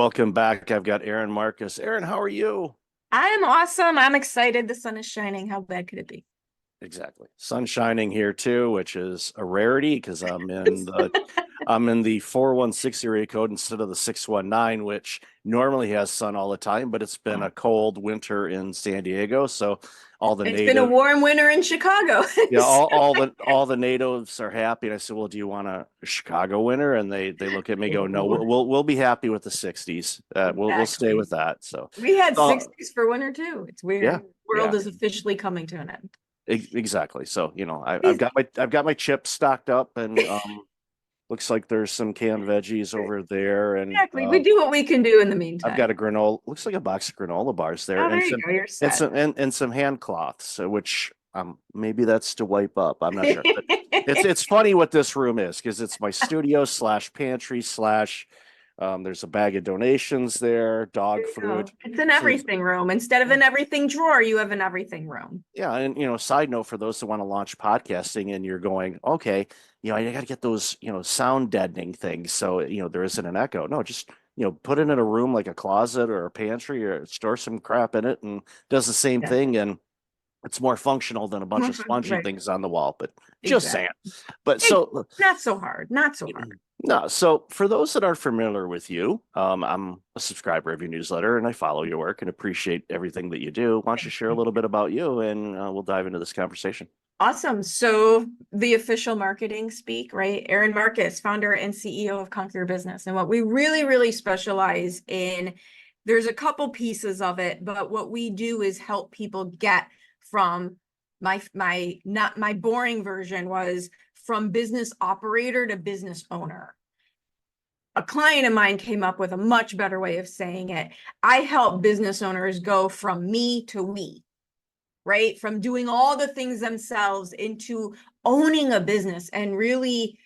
Welcome back. I've got Erin Marcus. Erin, how are you? I am awesome. I'm excited. The sun is shining. How bad could it be? Exactly. Sun shining here too, which is a rarity because I'm in the 416 area code instead of the 619, which normally has sun all the time, but it's been a cold winter in San Diego. So all the It's been a native warm winter in Chicago. yeah, all the natives are happy. And I said, well, do you want a Chicago winter? And they look at me, and go, no, Ooh, we'll be happy with the 60s. We'll stay exactly. with that. So We had uh, 60s for winter too. It's yeah, weird. The world yeah. is officially coming to an end. Exactly. So, I've got my chips stocked up, and looks like there's some canned veggies over there, and Exactly. We do what we can do in the I've meantime. got a granola, looks like a box of granola bars there, Oh, and there you some go. You're and set. some and some hand cloths, which maybe that's to wipe up. I'm not sure, but it's funny what this room is because it's my studio slash pantry slash there's a bag of donations there, There dog you food. go. It's an So there's everything room. Instead of an everything drawer, you have an everything room. Yeah, and side note for those that want to launch podcasting and you're going, okay, I got to get those, sound deadening things so there isn't an echo. No, just put it in a room like a closet or a pantry or store some crap in it and does the same Yeah. thing, and it's more functional than a bunch of spongy Right. things on the wall. But just saying. Exactly. But so Not so hard. Not so hard. no, so for those that aren't familiar with you, I'm a subscriber of your newsletter and I follow your work and appreciate everything that you do. Why don't you Thank share a you. little bit about you and we'll dive into this conversation. Awesome. So the official marketing speak, right? Erin Marcus, founder and CEO of Conquer Business. And what we really, really specialize in, there's a couple pieces of it, but what we do is help people get from my not my boring version was from business operator to business owner. A client of mine came up with a much better way of saying it. I help business owners go from me to we, right? From doing all the things themselves into owning a business. And really,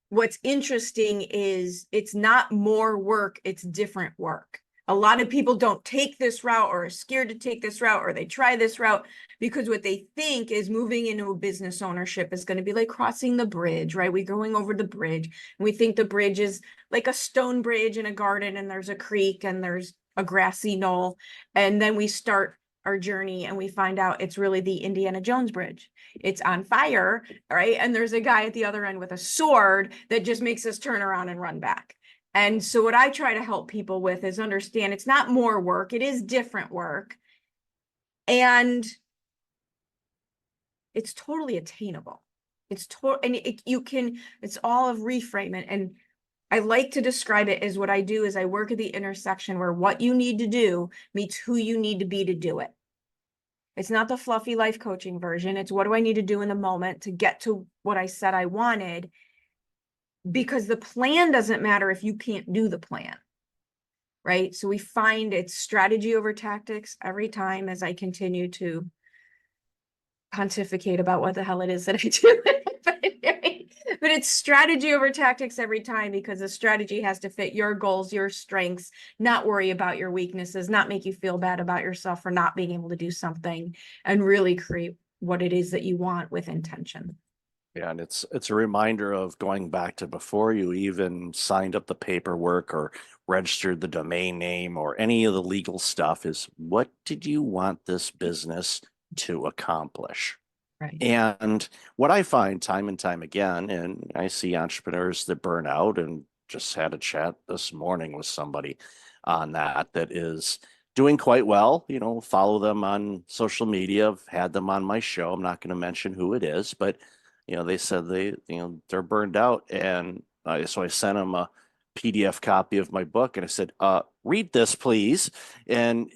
what's interesting is it's not more work, it's different work. A lot of people don't take this route or are scared to take this route or they try this route because what they think is moving into a business ownership is going to be like crossing the bridge, right? We're going over the bridge and we think the bridge is like a stone bridge in a garden and there's a creek and there's a grassy knoll. And then we start our journey and we find out it's really the Indiana Jones Bridge. It's on fire, right? And there's a guy at the other end with a sword that just makes us turn around and run back. And so what I try to help people with is understand it's not more work, it is different work. And it's totally attainable. It's total, and it's all of reframing. And I like to describe it as what I do is I work at the intersection where what you need to do meets who you need to be to do it. It's not the fluffy life coaching version. It's what do I need to do in the moment to get to what I said I wanted? Because the plan doesn't matter if you can't do the plan, right? So we find it's strategy over tactics every time as I continue to pontificate about what the hell it is that I do. But it's strategy over tactics every time because the strategy has to fit your goals, your strengths, not worry about your weaknesses, not make you feel bad about yourself for not being able to do something, and really create what it is that you want with intention. Yeah, and it's a reminder of going back to before you even signed up the paperwork or registered the domain name or any of the legal stuff is what did you want this business to accomplish? Right. And what I find time and time again, and I see entrepreneurs that burn out, and just had a chat this morning with somebody on that is doing quite well. Follow them on social media. I've had them on my show. I'm not going to mention who it is, but they said they're burned out, and so I sent them a PDF copy of my book, and I said, read this, please. And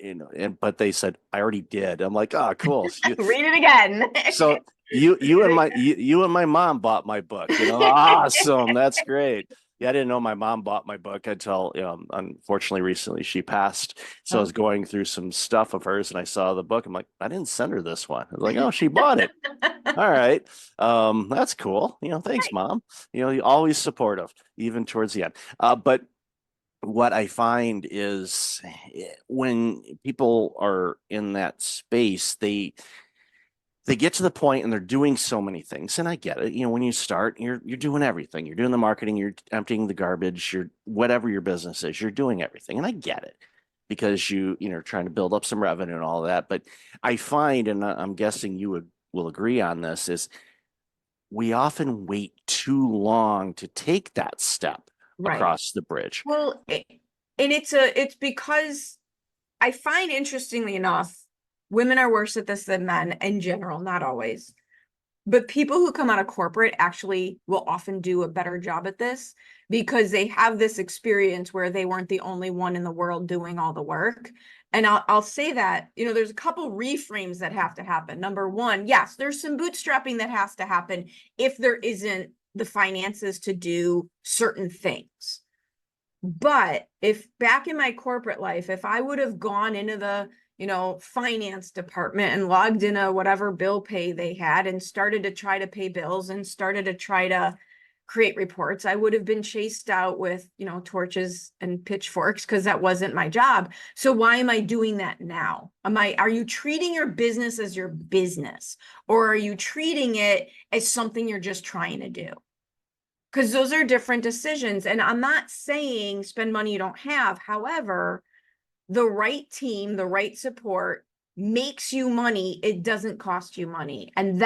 but they said I already did. I'm like, oh, cool. Read it again. So you and my mom bought my book. Awesome. That's great. Yeah, I didn't know my mom bought my book until unfortunately recently she passed. So I was Oh. going through some stuff of hers and I saw the book. I'm like, I didn't send her this one. I was like, oh, she bought it. All right. That's cool. Thanks, mom. You're always supportive, even towards the end. But what I find is when people are in that space, they get to the point and they're doing so many things. And I get it. When you start, you're doing everything. You're doing the marketing, you're emptying the garbage, you're whatever your business is, you're doing everything. And I get it because trying to build up some revenue and all of that. But I find, and I'm guessing you will agree on this, is we often wait too long to take that step Right. across the bridge. Well, and it's because I find, interestingly enough, women are worse at this than men in general, not always. But people who come out of corporate actually will often do a better job at this because they have this experience where they weren't the only one in the world doing all the work. And I'll say that, there's a couple reframes that have to happen. Number one, yes, there's some bootstrapping that has to happen if there isn't the finances to do certain things. But if back in my corporate life, if I would have gone into the, finance department and logged in a whatever bill pay they had and started to try to pay bills and started to try to create reports, I would have been chased out with, torches and pitchforks because that wasn't my job. So why am I doing that now? Are you treating your business as your business, or are you treating it as something you're just trying to do? Because those are different decisions. And I'm not saying spend money you don't have. However, the right team, the right support makes you money. It doesn't cost you money. And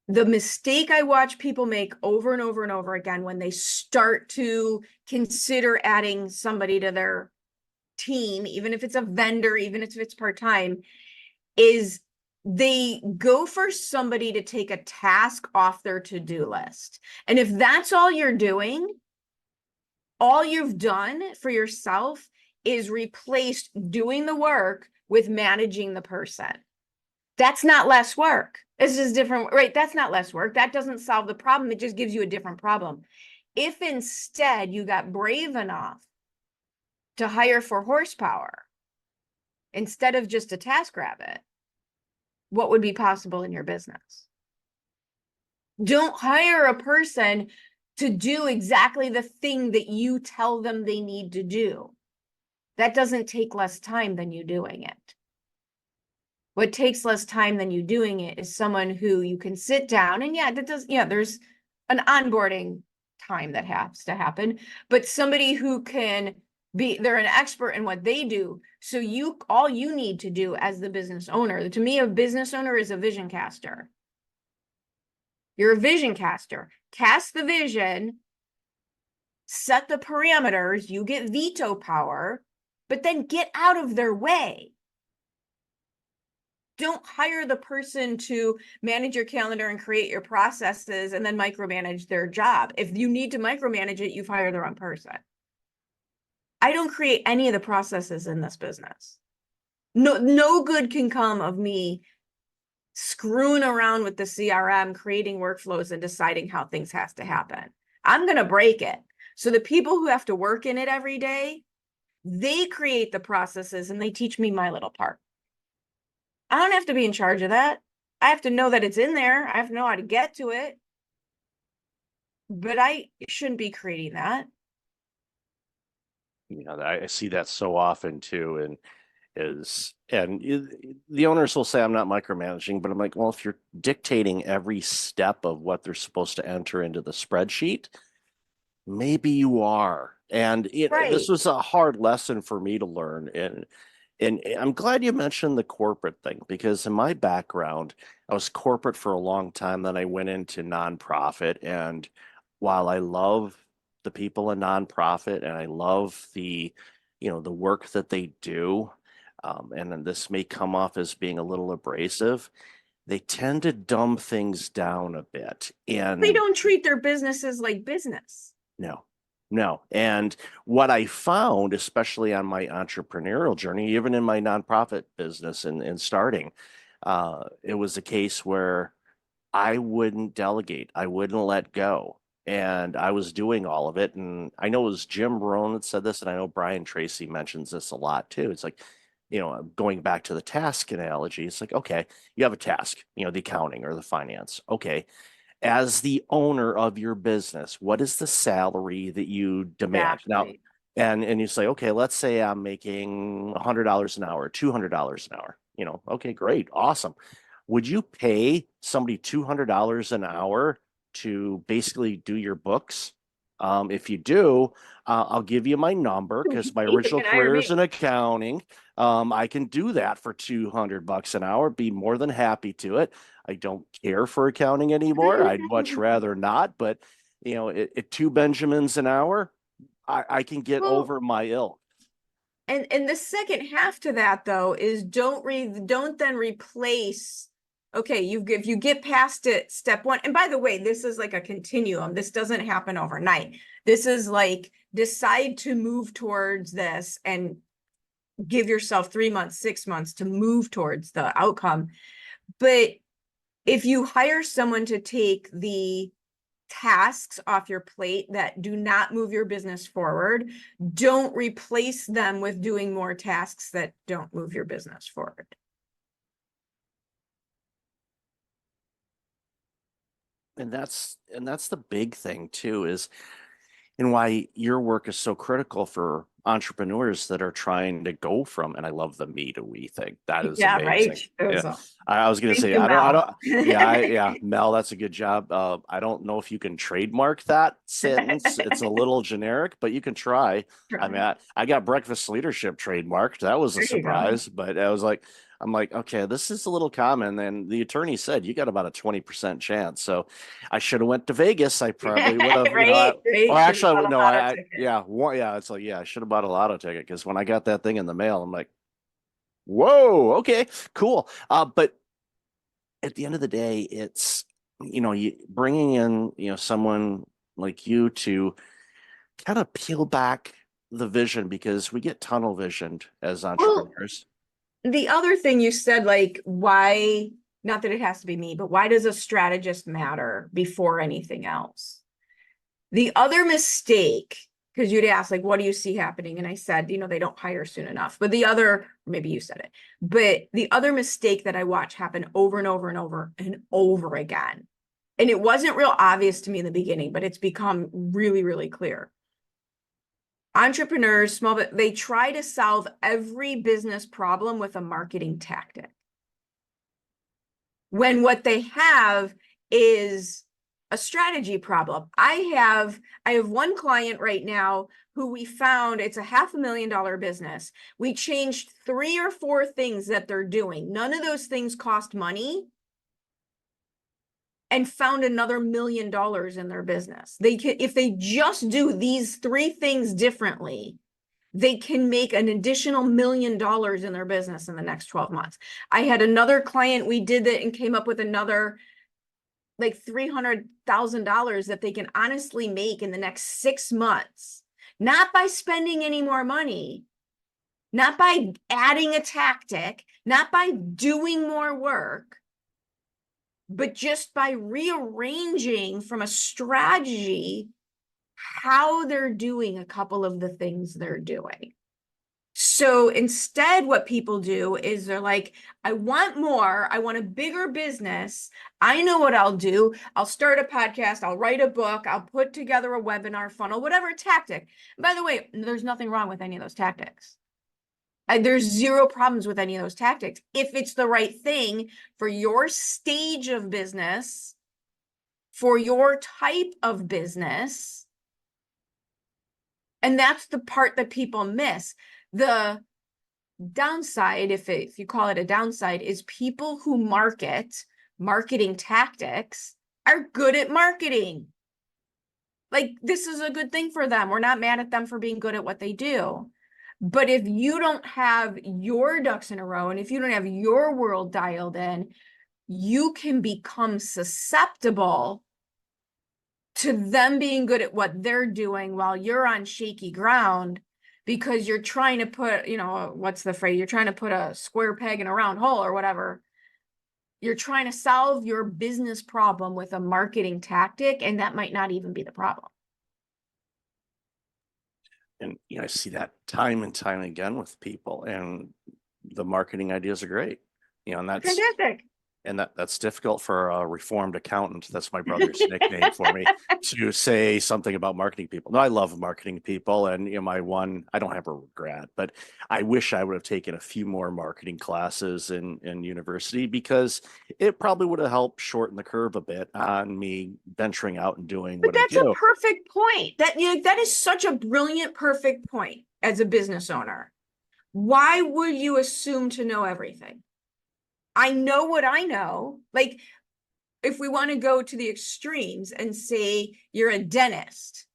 the mistake I watch people make over and over and over again when they start to consider adding somebody to their team, even if it's a vendor, even if it's part-time, is they go for somebody to take a task off their to-do list. And if that's all you're doing, all you've done for yourself is replaced doing the work with managing the person. That's not less work. It's just different, right? That's not less work. That doesn't solve the problem. It just gives you a different problem. If instead you got brave enough to hire for horsepower instead of just a TaskRabbit, what would be possible in your business? Don't hire a person to do exactly the thing that you tell them they need to do. That doesn't take less time than you doing it. What takes less time than you doing it is someone who you can sit down and there's an onboarding time that has to happen, but somebody who can they're an expert in what they do. So all you need to do as the business owner, to me, a business owner is a vision caster. You're a vision caster. Cast the vision, set the parameters, you get veto power, but then get out of their way. Don't hire the person to manage your calendar and create your processes and then micromanage their job. If you need to micromanage it, you've hired the wrong person. I don't create any of the processes in this business. No good can come of me screwing around with the CRM, creating workflows and deciding how things has to happen. I'm going to break it. So the people who have to work in it every day, they create the processes and they teach me my little part. I don't have to be in charge of that. I have to know that it's in there. I have to know how to get to it. But I shouldn't be creating that. I see that so often too, and the owners will say I'm not micromanaging, but I'm like, well, if you're dictating every step of what they're supposed to enter into the spreadsheet, maybe you are. And this Right. was a hard lesson for me to learn. And I'm glad you mentioned the corporate thing because in my background, I was corporate for a long time. Then I went into nonprofit. And while I love the people in nonprofit and I love the work that they do, and then this may come off as being a little abrasive, they tend to dumb things down a bit. They And don't treat their businesses like business. no, no. And what I found, especially on my entrepreneurial journey, even in my nonprofit business and starting, it was a case where I wouldn't delegate, I wouldn't let go. And I was doing all of it. And I know it was Jim Rohn that said this, and I know Brian Tracy mentions this a lot too. It's like, going back to the task analogy, it's like, okay, you have a task, the accounting or the finance. Okay, as the owner of your business, what is the salary that you demand? Now, Exactly. and you say, okay, let's say I'm making $100 an hour, $200 an hour. Okay, great, awesome. would you pay somebody $200 an hour to basically do your books? If you do, I'll give you my number because my You original can hire career is in me. accounting. I can do that for $200 an hour. Be more than happy to it. I don't care for accounting anymore. I'd much rather not, but at two Benjamins an hour, I can get Well, over my ill. and the second half to that though is don't then replace. Okay, if you get past it, step one, and by the way, this is like a continuum. This doesn't happen overnight. This is like decide to move towards this and give yourself 3 months, 6 months to move towards the outcome. But if you hire someone to take the tasks off your plate that do not move your business forward, don't replace them with doing more tasks that don't move your business forward. And that's the big thing too, is and why your work is so critical for entrepreneurs that are trying to go from, and I love the me to we thing. That is Yeah, right. amazing. It Yeah. was a, I was gonna thank say, you, I Mel. don't, yeah, yeah, Mel, that's a good job. I don't know if you can trademark that sentence. It's a little generic, but you can try. I mean, Try. I got breakfast leadership trademarked. That was a There you go. surprise, but I'm like, okay, this is a little common. And the attorney said you got about a 20% chance. So I should have went to Vegas. I probably would have, Right, or right. Should have actually, bought a no, lotto ticket. yeah, yeah, it's like, yeah, I should have bought a lotto ticket because when I got that thing in the mail, I'm like, whoa, okay, cool. But at the end of the day, it's, you bringing in, someone like you to kind of peel back the vision because we get tunnel visioned as Well, entrepreneurs. the other thing you said, like, why, not that it has to be me, but why does a strategist matter before anything else? The other mistake, because you'd ask, like, what do you see happening? And I said, they don't hire soon enough. But the other, maybe you said it, but the other mistake that I watch happen over and over and over and over again, and it wasn't real obvious to me in the beginning, but it's become really, really clear. Entrepreneurs, they try to solve every business problem with a marketing tactic. When what they have is a strategy problem. I have one client right now who we found, it's a $500,000 business. We changed 3 or 4 things that they're doing. None of those things cost money, and found another $1 million in their business. They can, if they just do these 3 things differently, they can make an additional $1 million in their business in the next 12 months. I had another client, we did that and came up with another like $300,000 that they can honestly make in the next 6 months, not by spending any more money, not by adding a tactic, not by doing more work, but just by rearranging from a strategy how they're doing a couple of the things they're doing. So instead, what people do is they're like, I want more. I want a bigger business. I know what I'll do. I'll start a podcast. I'll write a book. I'll put together a webinar funnel, whatever tactic. And by the way, there's nothing wrong with any of those tactics. There's zero problems with any of those tactics if it's the right thing for your stage of business, for your type of business. And that's the part that people miss. The downside, if you call it a downside, is people who marketing tactics are good at marketing. Like, this is a good thing for them. We're not mad at them for being good at what they do. But if you don't have your ducks in a row, and if you don't have your world dialed in, you can become susceptible to them being good at what they're doing while you're on shaky ground, because you're trying to put, what's the phrase? You're trying to put a square peg in a round hole or whatever. You're trying to solve your business problem with a marketing tactic, and that might not even be the problem. And I see that time and time again with people, and the marketing ideas are great. And that's Fantastic. And that's difficult for a reformed accountant. That's my brother's nickname for me to say something about marketing people. No, I love marketing people, and I don't have a regret, but I wish I would have taken a few more marketing classes in university, because it probably would have helped shorten the curve a bit on me venturing out and doing But what I that's a do. perfect point. That is such a brilliant, perfect point as a business owner. Why would you assume to know everything? I know what I know. Like, if we want to go to the extremes and say you're a dentist,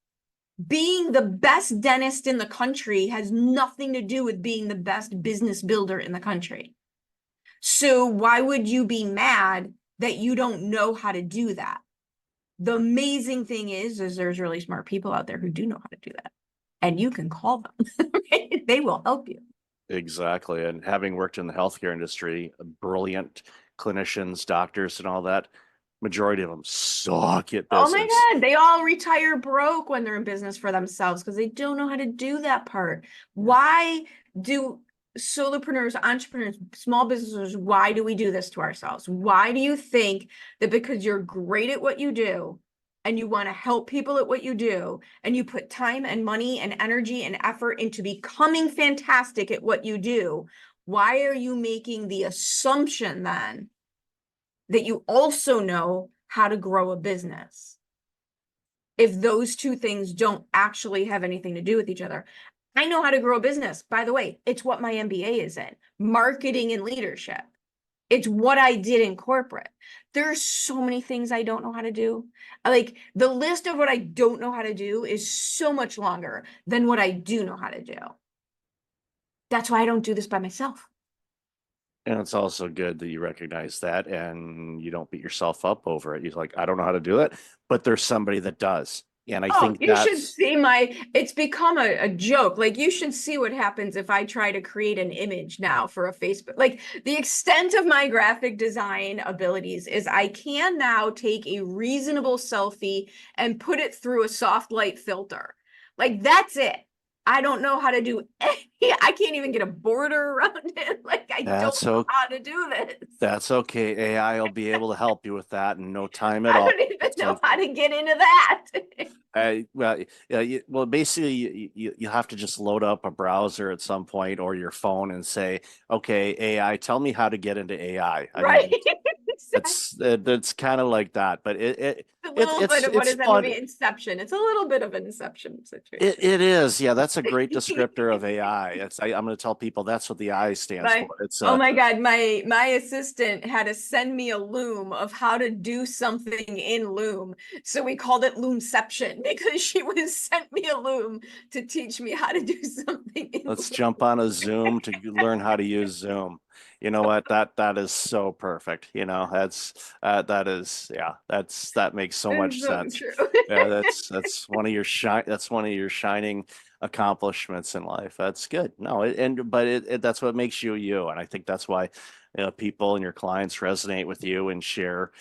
being the best dentist in the country has nothing to do with being the best business builder in the country. So why would you be mad that you don't know how to do that? The amazing thing is there's really smart people out there who do know how to do that. And you can call them. They will help you. Exactly. And having worked in the healthcare industry, brilliant clinicians, doctors, and all that, majority of them suck at Oh my business. God, they all retire broke when they're in business for themselves because they don't know how to do that part. Yeah. Why do solopreneurs, entrepreneurs, small businesses, why do we do this to ourselves? Why do you think that because you're great at what you do and you want to help people at what you do and you put time and money and energy and effort into becoming fantastic at what you do, why are you making the assumption then that you also know how to grow a business if those two things don't actually have anything to do with each other? I know how to grow a business. By the way, it's what my MBA is in, marketing and leadership. It's what I did in corporate. There's so many things I don't know how to do. Like, the list of what I don't know how to do is so much longer than what I do know how to do. That's why I don't do this by myself. And it's also good that you recognize that and you don't beat yourself up over it. You're like, I don't know how to do it, but there's somebody that does. And I Oh, think you should that's, see it's become a joke. Like, you should see what happens if I try to create an image now for a Facebook. Like, the extent of my graphic design abilities is I can now take a reasonable selfie and put it through a soft light filter. Like, that's it. I don't know how to do any, I can't even get a border around it. Like, I don't that's know okay. how to do this. That's okay. AI will be able to help you with that in no time at I all. don't even It's know like, how to get into that. well, yeah, basically, you have to just load up a browser at some point or your phone and say, okay, AI, tell me how to get into AI. I Right? mean, it's kind of like that, but A little bit of what it's is that fun. movie Inception? It's a little bit of an Inception It situation. it is, yeah. That's a great descriptor of AI. I'm going to tell people that's what the I stands for. My It's oh my God, my assistant had to send me a Loom of how to do something in Loom. So we called it Loomception because she was sent me a Loom to teach me how to do something in let's Loom. jump on a Zoom to learn how to use Zoom. You know what? That is so perfect. That is, yeah. That makes so It's much so sense. true. Yeah, that's one of your shining accomplishments in life. That's good. No, that's what makes you you, and I think that's why people and your clients resonate with you and share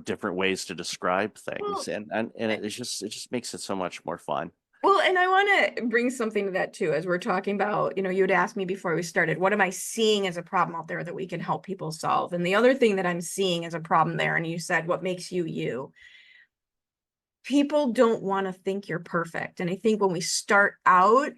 different ways to describe things, Well, and it just makes it so much more fun. Well, and I want to bring something to that too, as we're talking about, you had asked me before we started, what am I seeing as a problem out there that we can help people solve? And the other thing that I'm seeing as a problem there, and you said, what makes you you? People don't want to think you're perfect. And I think when we start out,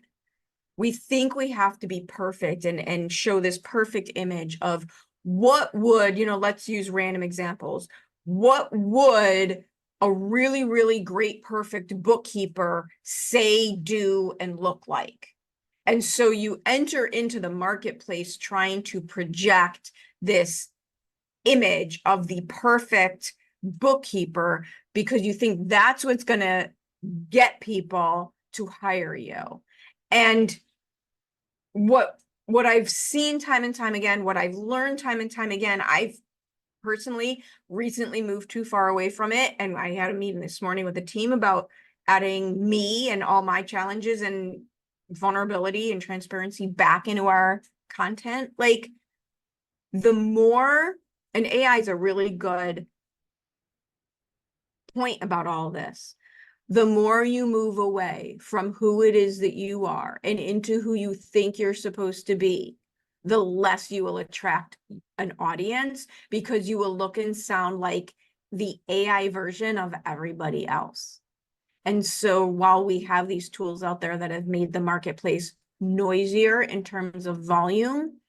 we think we have to be perfect and show this perfect image of what would, let's use random examples. What would a really, really great, perfect bookkeeper say, do, and look like? And so you enter into the marketplace trying to project this image of the perfect bookkeeper because you think that's what's going to get people to hire you. And what I've seen time and time again, what I've learned time and time again, I've personally recently moved too far away from it. And I had a meeting this morning with the team about adding me and all my challenges and vulnerability and transparency back into our content. Like, the more, and AI is a really good point about all this. The more you move away from who it is that you are and into who you think you're supposed to be, the less you will attract an audience, because you will look and sound like the AI version of everybody else. And so while we have these tools out there that have made the marketplace noisier in terms of volume,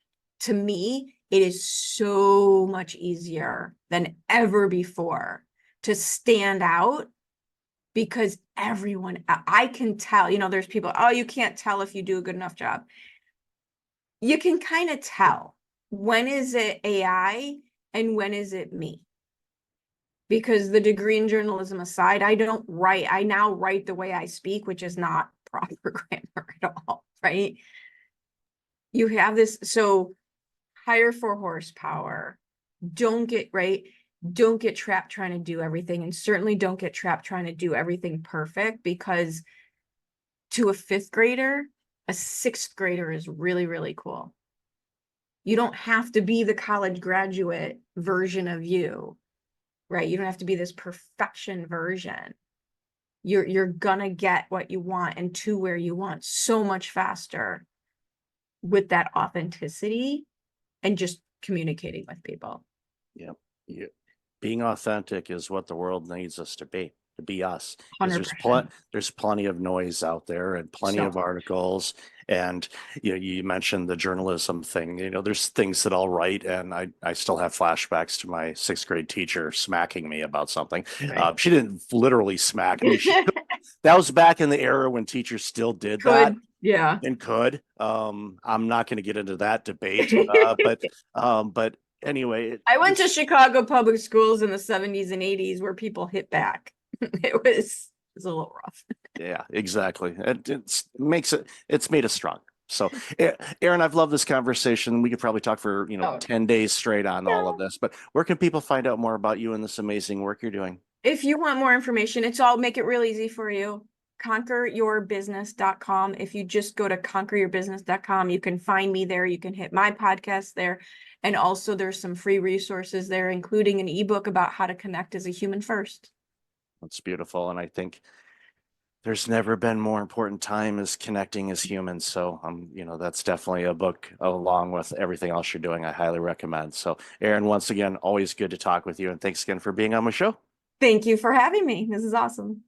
to me, it is so much easier than ever before to stand out, because everyone, I can tell, there's people, oh, you can't tell if you do a good enough job. You can kind of tell, when is it AI and when is it me? Because the degree in journalism aside, I now write the way I speak, which is not proper grammar at all, right? You have this, so hire for horsepower. Don't get trapped trying to do everything, and certainly don't get trapped trying to do everything perfect, because to a fifth grader, a sixth grader is really, really cool. You don't have to be the college graduate version of you, right? You don't have to be this perfection version. You're gonna get what you want and to where you want so much faster with that authenticity and just communicating with people. Yep. Being authentic is what the world needs us to be us. Because 100%. there's plenty of noise out there and plenty So of articles. And you mentioned the journalism thing. There's things that I'll write, and I still have flashbacks to my sixth grade teacher smacking me about something. right. She didn't literally smack me. That was back in the era when teachers still did that Yeah. and could. I'm not going to get into that debate, but anyway, I went to Chicago public schools in the 70s and 80s where people hit back. It was a little rough. yeah, exactly. It's made us stronger. So, Erin, I've loved this conversation. We could probably talk for, Oh, 10 days straight on all of yeah. this, but where can people find out more about you and this amazing work you're doing? If you want more information, make it real easy for you. Conqueryourbusiness.com. If you just go to conqueryourbusiness.com, you can find me there. You can hit my podcast there. And also there's some free resources there, including an ebook about how to connect as a human first. That's beautiful. And I think there's never been more important time as connecting as humans. So, that's definitely a book along with everything else you're doing. I highly recommend. So, Erin, once again, always good to talk with you. And thanks again for being on my show. Thank you for having me. This is awesome.